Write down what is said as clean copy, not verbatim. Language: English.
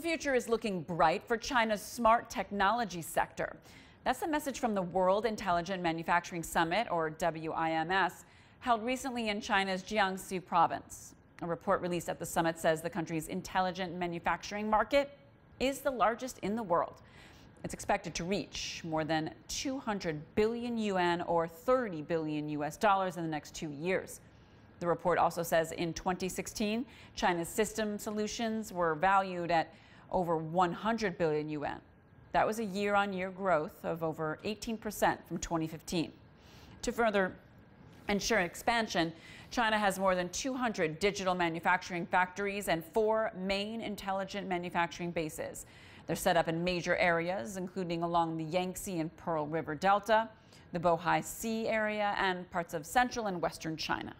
the future is looking bright for China's smart technology sector. That's the message from the World Intelligent Manufacturing Summit, or WIMS, held recently in China's Jiangsu province. A report released at the summit says the country's intelligent manufacturing market is the largest in the world. It's expected to reach more than 200 billion yuan, or $30 billion in the next 2 years. The report also says in 2016, China's system solutions were valued at over 100 billion yuan. That was a year-on-year growth of over 18% from 2015. To further ensure expansion, China has more than 200 digital manufacturing factories and 4 main intelligent manufacturing bases. They're set up in major areas, including along the Yangtze and Pearl River Delta, the Bohai Sea area, and parts of central and western China.